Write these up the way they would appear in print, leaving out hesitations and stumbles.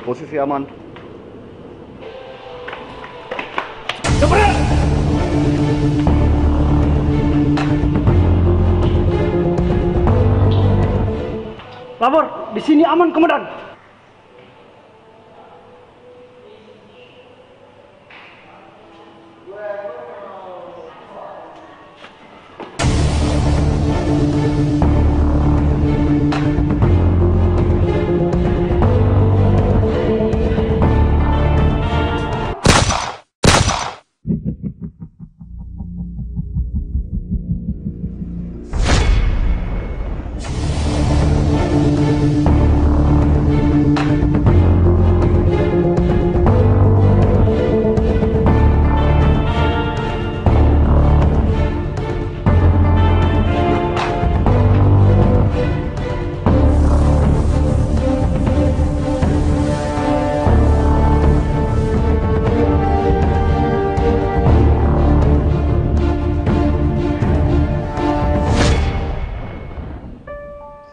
Posisi aman. Lapor, di sini aman, Komandan.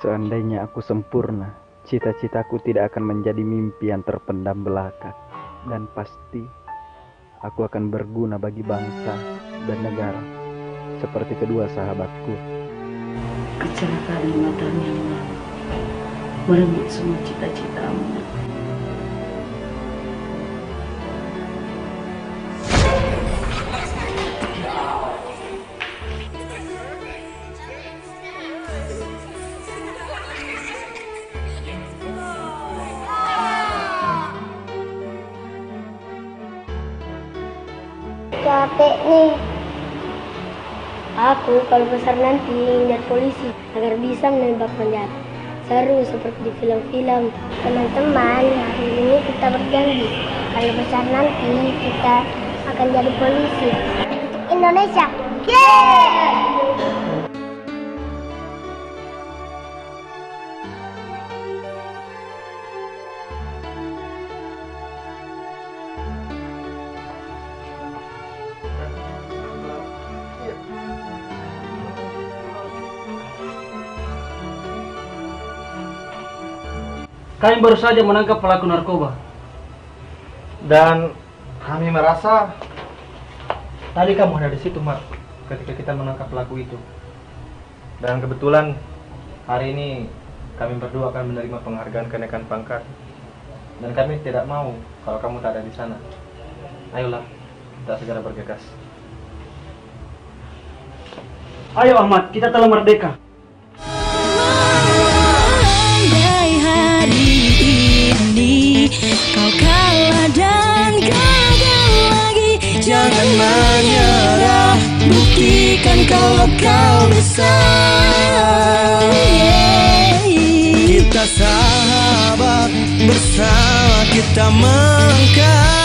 Seandainya aku sempurna, cita-citaku tidak akan menjadi mimpi yang terpendam belaka. Dan pasti, aku akan berguna bagi bangsa dan negara, seperti kedua sahabatku. Kecelakaan 5 tahun yang lalu merenggut semua cita-citamu. Capek nih. Aku kalau besar nanti lihat polisi agar bisa menembak penjahat. Seru seperti di film-film. Teman-teman, hari ini kita berjanji kalau besar nanti kita akan jadi polisi untuk Indonesia. Yeay! Kami baru saja menangkap pelaku narkoba. Dan kami merasa tadi kamu ada di situ, Mak, ketika kita menangkap pelaku itu. Dan kebetulan hari ini kami berdua akan menerima penghargaan kenaikan pangkat. Dan kami tidak mau kalau kamu tak ada di sana. Ayolah, kita segera bergegas. Ayo Ahmad, kita telah merdeka. Kau kalah dan gagal lagi. Jangan menyerah, buktikan kalau kau bisa. Kita sahabat, bersama kita melangkah.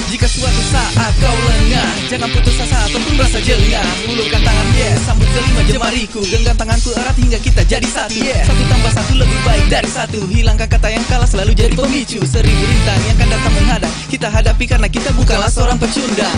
Jika suatu saat kau lengah, jangan putus asa ataupun merasa jengah. Ulurkan tangan, sambut kelima jemariku. Genggam tanganku erat hingga kita jadi satu. Satu tambah satu lebih baik dari satu. Hilangkan kata yang kalah selalu jadi pemicu. 1000 rintang yang akan datang menghadang kita hadapi karena kita bukanlah seorang pecundang.